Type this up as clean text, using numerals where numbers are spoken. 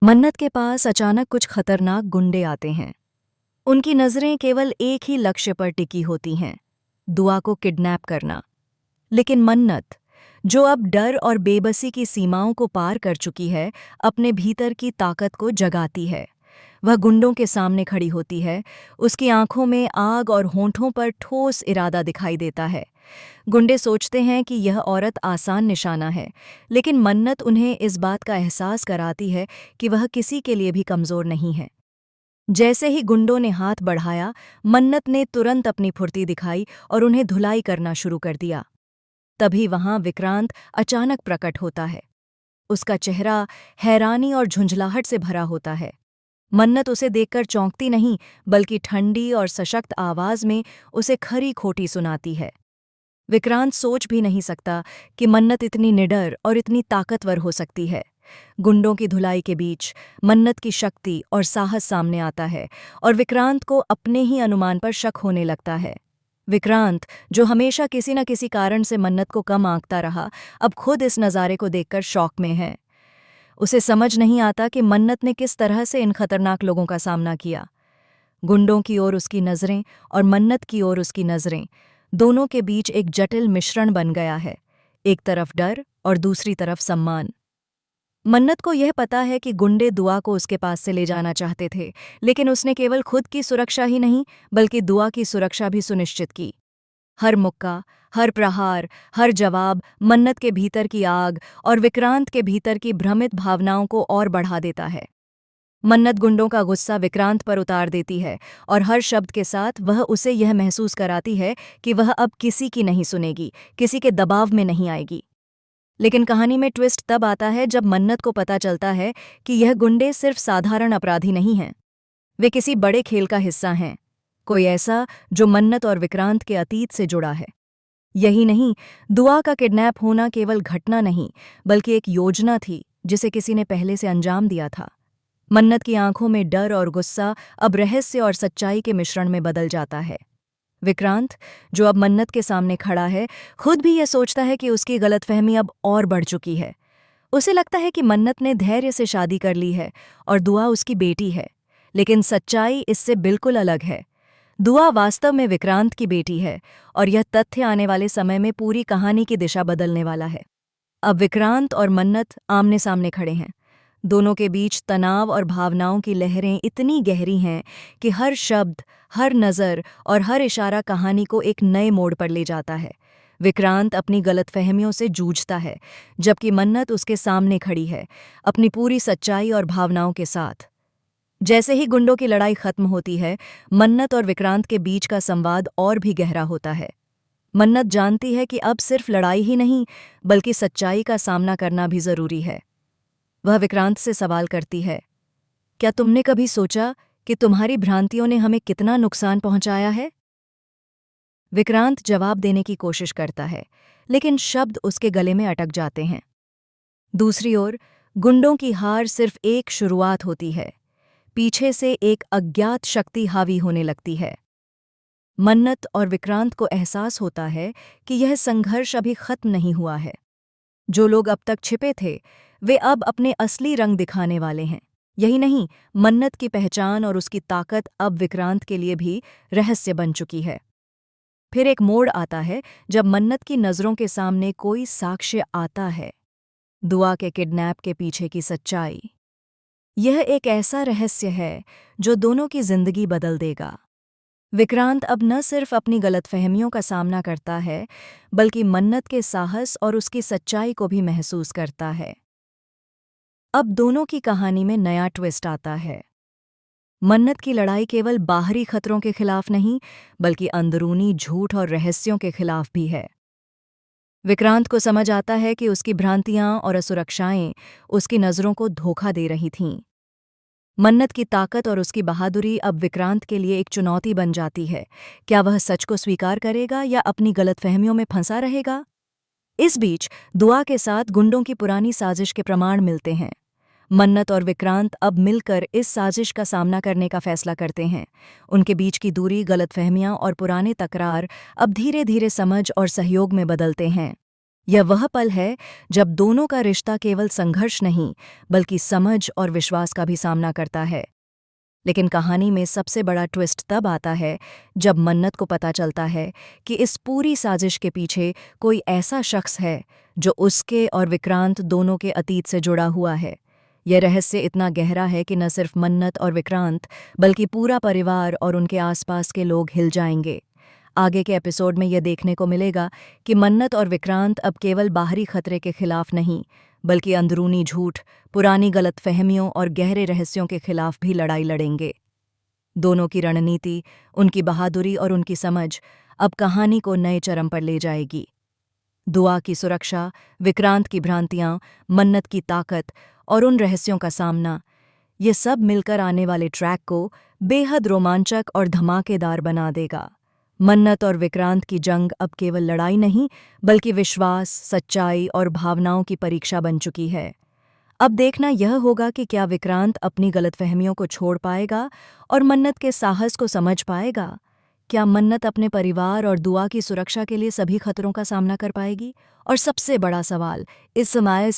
मन्नत के पास अचानक कुछ खतरनाक गुंडे आते हैं। उनकी नजरें केवल एक ही लक्ष्य पर टिकी होती हैं, दुआ को किडनैप करना। लेकिन मन्नत, जो अब डर और बेबसी की सीमाओं को पार कर चुकी है, अपने भीतर की ताकत को जगाती है। वह गुंडों के सामने खड़ी होती है, उसकी आंखों में आग और होंठों पर ठोस इरादा दिखाई देता है। गुंडे सोचते हैं कि यह औरत आसान निशाना है, लेकिन मन्नत उन्हें इस बात का एहसास कराती है कि वह किसी के लिए भी कमजोर नहीं है। जैसे ही गुंडों ने हाथ बढ़ाया, मन्नत ने तुरंत अपनी फुर्ती दिखाई और उन्हें धुलाई करना शुरू कर दिया। तभी वहां विक्रांत अचानक प्रकट होता है। उसका चेहरा हैरानी और झुंझलाहट से भरा होता है। मन्नत उसे देखकर चौंकती नहीं, बल्कि ठंडी और सशक्त आवाज में उसे खरी खोटी सुनाती है। विक्रांत सोच भी नहीं सकता कि मन्नत इतनी निडर और इतनी ताकतवर हो सकती है। गुंडों की धुलाई के बीच मन्नत की शक्ति और साहस सामने आता है और विक्रांत को अपने ही अनुमान पर शक होने लगता है। विक्रांत, जो हमेशा किसी न किसी कारण से मन्नत को कम आंकता रहा, अब खुद इस नज़ारे को देखकर शॉक में है। उसे समझ नहीं आता कि मन्नत ने किस तरह से इन खतरनाक लोगों का सामना किया। गुंडों की ओर उसकी नज़रें और मन्नत की ओर उसकी नज़रें, दोनों के बीच एक जटिल मिश्रण बन गया है। एक तरफ डर और दूसरी तरफ सम्मान। मन्नत को यह पता है कि गुंडे दुआ को उसके पास से ले जाना चाहते थे, लेकिन उसने केवल खुद की सुरक्षा ही नहीं, बल्कि दुआ की सुरक्षा भी सुनिश्चित की। हर मुक्का, हर प्रहार, हर जवाब मन्नत के भीतर की आग और विक्रांत के भीतर की भ्रमित भावनाओं को और बढ़ा देता है। मन्नत गुंडों का गुस्सा विक्रांत पर उतार देती है और हर शब्द के साथ वह उसे यह महसूस कराती है कि वह अब किसी की नहीं सुनेगी, किसी के दबाव में नहीं आएगी। लेकिन कहानी में ट्विस्ट तब आता है जब मन्नत को पता चलता है कि यह गुंडे सिर्फ साधारण अपराधी नहीं हैं। वे किसी बड़े खेल का हिस्सा हैं, कोई ऐसा जो मन्नत और विक्रांत के अतीत से जुड़ा है। यही नहीं, दुआ का किडनैप होना केवल घटना नहीं, बल्कि एक योजना थी जिसे किसी ने पहले से अंजाम दिया था। मन्नत की आंखों में डर और गुस्सा अब रहस्य और सच्चाई के मिश्रण में बदल जाता है। विक्रांत, जो अब मन्नत के सामने खड़ा है, खुद भी यह सोचता है कि उसकी गलतफहमी अब और बढ़ चुकी है। उसे लगता है कि मन्नत ने धैर्य से शादी कर ली है और दुआ उसकी बेटी है, लेकिन सच्चाई इससे बिल्कुल अलग है। दुआ वास्तव में विक्रांत की बेटी है और यह तथ्य आने वाले समय में पूरी कहानी की दिशा बदलने वाला है। अब विक्रांत और मन्नत आमने सामने खड़े हैं। दोनों के बीच तनाव और भावनाओं की लहरें इतनी गहरी हैं कि हर शब्द, हर नज़र और हर इशारा कहानी को एक नए मोड़ पर ले जाता है। विक्रांत अपनी गलतफहमियों से जूझता है, जबकि मन्नत उसके सामने खड़ी है, अपनी पूरी सच्चाई और भावनाओं के साथ। जैसे ही गुंडों की लड़ाई खत्म होती है, मन्नत और विक्रांत के बीच का संवाद और भी गहरा होता है। मन्नत जानती है कि अब सिर्फ लड़ाई ही नहीं, बल्कि सच्चाई का सामना करना भी जरूरी है। वह विक्रांत से सवाल करती है, क्या तुमने कभी सोचा कि तुम्हारी भ्रांतियों ने हमें कितना नुकसान पहुंचाया है? विक्रांत जवाब देने की कोशिश करता है, लेकिन शब्द उसके गले में अटक जाते हैं। दूसरी ओर, गुंडों की हार सिर्फ एक शुरुआत होती है। पीछे से एक अज्ञात शक्ति हावी होने लगती है। मन्नत और विक्रांत को एहसास होता है कि यह संघर्ष अभी खत्म नहीं हुआ है। जो लोग अब तक छिपे थे, वे अब अपने असली रंग दिखाने वाले हैं। यही नहीं, मन्नत की पहचान और उसकी ताकत अब विक्रांत के लिए भी रहस्य बन चुकी है। फिर एक मोड़ आता है जब मन्नत की नज़रों के सामने कोई साक्ष्य आता है, दुआ के किडनैप के पीछे की सच्चाई। यह एक ऐसा रहस्य है जो दोनों की जिंदगी बदल देगा। विक्रांत अब न सिर्फ अपनी गलतफहमियों का सामना करता है, बल्कि मन्नत के साहस और उसकी सच्चाई को भी महसूस करता है। अब दोनों की कहानी में नया ट्विस्ट आता है। मन्नत की लड़ाई केवल बाहरी खतरों के खिलाफ नहीं, बल्कि अंदरूनी झूठ और रहस्यों के खिलाफ भी है। विक्रांत को समझ आता है कि उसकी भ्रांतियां और असुरक्षाएं उसकी नज़रों को धोखा दे रही थीं। मन्नत की ताकत और उसकी बहादुरी अब विक्रांत के लिए एक चुनौती बन जाती है। क्या वह सच को स्वीकार करेगा या अपनी गलतफहमियों में फंसा रहेगा? इस बीच दुआ के साथ गुंडों की पुरानी साजिश के प्रमाण मिलते हैं। मन्नत और विक्रांत अब मिलकर इस साजिश का सामना करने का फैसला करते हैं। उनके बीच की दूरी, गलतफहमियां और पुराने तकरार अब धीरे धीरे समझ और सहयोग में बदलते हैं। यह वह पल है जब दोनों का रिश्ता केवल संघर्ष नहीं बल्कि समझ और विश्वास का भी सामना करता है। लेकिन कहानी में सबसे बड़ा ट्विस्ट तब आता है जब मन्नत को पता चलता है कि इस पूरी साजिश के पीछे कोई ऐसा शख्स है जो उसके और विक्रांत दोनों के अतीत से जुड़ा हुआ है। यह रहस्य इतना गहरा है कि न सिर्फ मन्नत और विक्रांत बल्कि पूरा परिवार और उनके आसपास के लोग हिल जाएंगे। आगे के एपिसोड में यह देखने को मिलेगा कि मन्नत और विक्रांत अब केवल बाहरी खतरे के खिलाफ नहीं बल्कि अंदरूनी झूठ, पुरानी गलतफहमियों और गहरे रहस्यों के खिलाफ भी लड़ाई लड़ेंगे। दोनों की रणनीति, उनकी बहादुरी और उनकी समझ अब कहानी को नए चरम पर ले जाएगी। दुआ की सुरक्षा, विक्रांत की भ्रांतियां, मन्नत की ताकत और उन रहस्यों का सामना, ये सब मिलकर आने वाले ट्रैक को बेहद रोमांचक और धमाकेदार बना देगा। मन्नत और विक्रांत की जंग अब केवल लड़ाई नहीं बल्कि विश्वास, सच्चाई और भावनाओं की परीक्षा बन चुकी है। अब देखना यह होगा कि क्या विक्रांत अपनी गलतफहमियों को छोड़ पाएगा और मन्नत के साहस को समझ पाएगा। क्या मन्नत अपने परिवार और दुआ की सुरक्षा के लिए सभी खतरों का सामना कर पाएगी? और सबसे बड़ा सवाल, इस समय